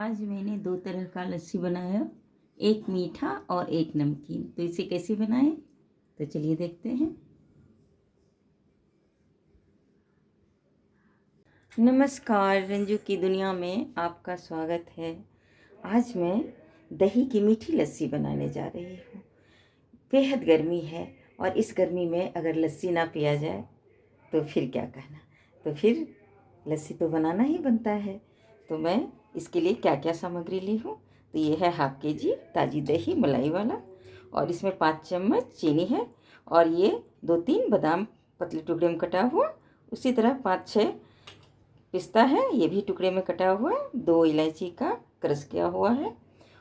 आज मैंने दो तरह का लस्सी बनाया, एक मीठा और एक नमकीन। तो इसे कैसे बनाएं, तो चलिए देखते हैं। नमस्कार, रंजू की दुनिया में आपका स्वागत है। आज मैं दही की मीठी लस्सी बनाने जा रही हूँ। बेहद गर्मी है और इस गर्मी में अगर लस्सी ना पिया जाए तो फिर क्या कहना। तो फिर लस्सी तो बनाना ही बनता है। तो मैं इसके लिए क्या क्या सामग्री ली हूँ, तो ये है हाफ के जी ताज़ी दही मलाई वाला, और इसमें 5 चम्मच चीनी है, और ये 2-3 बादाम पतले टुकड़े में कटा हुआ, उसी तरह 5-6 पिस्ता है, ये भी टुकड़े में कटा हुआ है, 2 इलायची का क्रश किया हुआ है,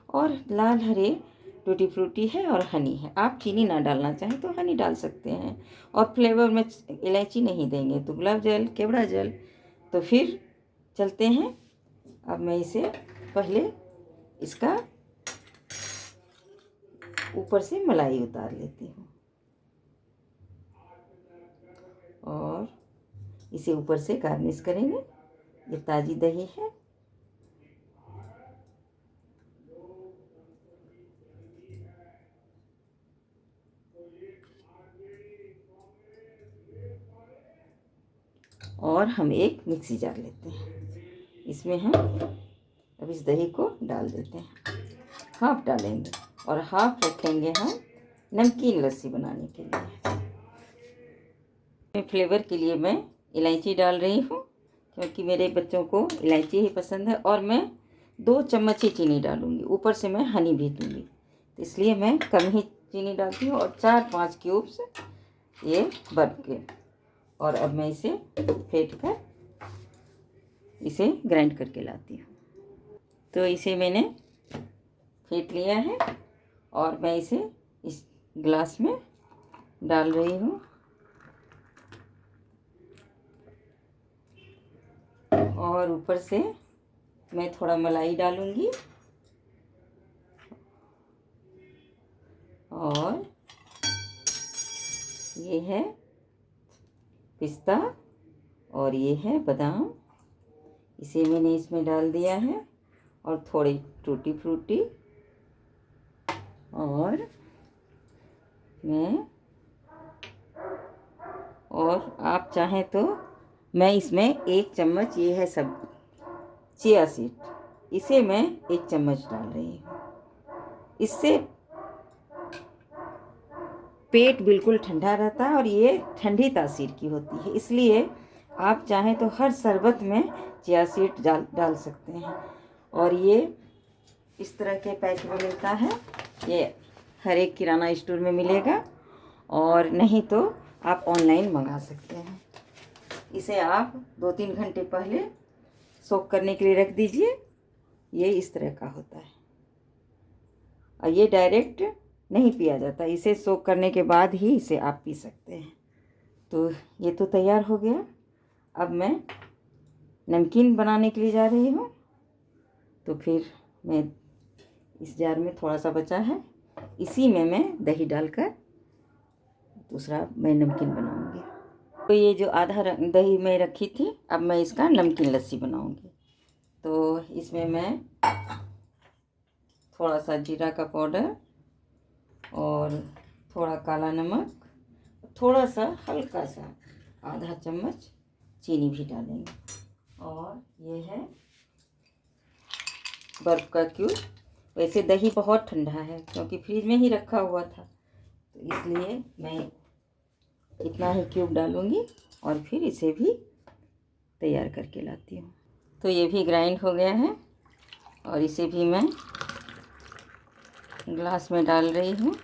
और लाल हरे टूटी फ्रूटी है, और हनी है। आप चीनी ना डालना चाहें तो हनी डाल सकते हैं, और फ्लेवर में इलायची नहीं देंगे तो गुलाब जल, केवड़ा जल। तो फिर चलते हैं। अब मैं इसे पहले इसका ऊपर से मलाई उतार लेती हूँ, और इसे ऊपर से गार्निश करेंगे। ये ताज़ी दही है। और हम एक मिक्सी जार लेते हैं, इसमें हम अब इस दही को डाल देते हैं। हाफ डालेंगे और हाफ रखेंगे हम नमकीन लस्सी बनाने के लिए। फ्लेवर के लिए मैं इलायची डाल रही हूँ, क्योंकि मेरे बच्चों को इलायची ही पसंद है, और मैं 2 चम्मच ही चीनी डालूँगी। ऊपर से मैं हनी भी दूँगी, तो इसलिए मैं कम ही चीनी डालती हूँ, और 4-5 क्यूब्स ये बर्फ़ के। और अब मैं इसे फेंट कर इसे ग्राइंड करके लाती हूँ। तो इसे मैंने फेंट लिया है, और मैं इसे इस ग्लास में डाल रही हूँ, और ऊपर से मैं थोड़ा मलाई डालूँगी, और ये है पिस्ता और ये है बादाम, इसे मैंने इसमें डाल दिया है, और थोड़ी टूटी फ्रूटी, और आप चाहें तो मैं इसमें 1 चम्मच, ये है सब चिया सीड, इसे मैं 1 चम्मच डाल रही हूँ। इससे पेट बिल्कुल ठंडा रहता है, और ये ठंडी तासीर की होती है, इसलिए आप चाहें तो हर शरबत में चिया सीड डाल सकते हैं। और ये इस तरह के पैक में मिलता है, ये हर एक किराना स्टोर में मिलेगा, और नहीं तो आप ऑनलाइन मंगा सकते हैं। इसे आप 2-3 घंटे पहले सोक करने के लिए रख दीजिए। ये इस तरह का होता है, और ये डायरेक्ट नहीं पिया जाता, इसे सोक करने के बाद ही इसे आप पी सकते हैं। तो ये तो तैयार हो गया। अब मैं नमकीन बनाने के लिए जा रही हूँ। तो फिर मैं इस जार में थोड़ा सा बचा है, इसी में मैं दही डालकर दूसरा मैं नमकीन बनाऊंगी। तो ये जो आधा दही मैं रखी थी, अब मैं इसका नमकीन लस्सी बनाऊंगी। तो इसमें मैं थोड़ा सा जीरा का पाउडर, और थोड़ा काला नमक, थोड़ा सा हल्का सा आधा चम्मच चीनी भी डालेंगे, और ये है बर्फ़ का क्यूब। वैसे दही बहुत ठंडा है, क्योंकि फ्रिज में ही रखा हुआ था, तो इसलिए मैं इतना ही क्यूब डालूँगी, और फिर इसे भी तैयार करके लाती हूँ। तो ये भी ग्राइंड हो गया है, और इसे भी मैं ग्लास में डाल रही हूँ,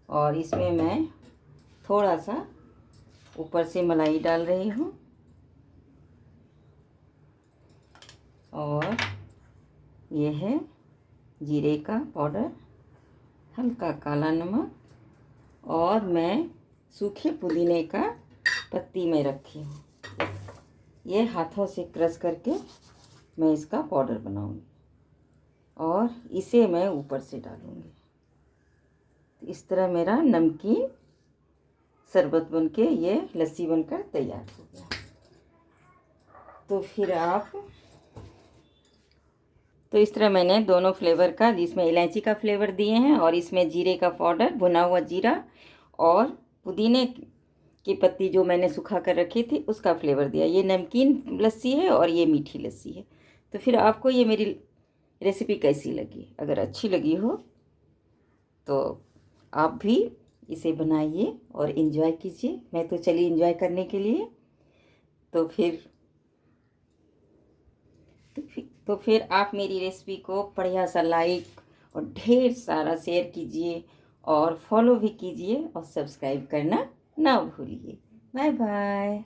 और इसमें मैं थोड़ा सा ऊपर से मलाई डाल रही हूँ, और ये है जीरे का पाउडर, हल्का काला नमक, और मैं सूखे पुदीने का पत्ती में रखी हूँ। ये हाथों से क्रश करके मैं इसका पाउडर बनाऊंगी, और इसे मैं ऊपर से डालूंगी। इस तरह मेरा नमकीन शरबत बनके ये लस्सी बनकर तैयार हो गया। तो फिर आप तो इस तरह मैंने दोनों फ्लेवर का, जिसमें इलायची का फ्लेवर दिए हैं और इसमें जीरे का पाउडर, भुना हुआ जीरा और पुदीने की पत्ती जो मैंने सुखा कर रखी थी उसका फ्लेवर दिया। ये नमकीन लस्सी है और ये मीठी लस्सी है। तो फिर आपको ये मेरी रेसिपी कैसी लगी? अगर अच्छी लगी हो तो आप भी इसे बनाइए और इन्जॉय कीजिए। मैं तो चली इन्जॉय करने के लिए। तो फिर आप मेरी रेसिपी को बढ़िया सा लाइक और ढेर सारा शेयर कीजिए और फॉलो भी कीजिए और सब्सक्राइब करना ना भूलिए। Bye bye.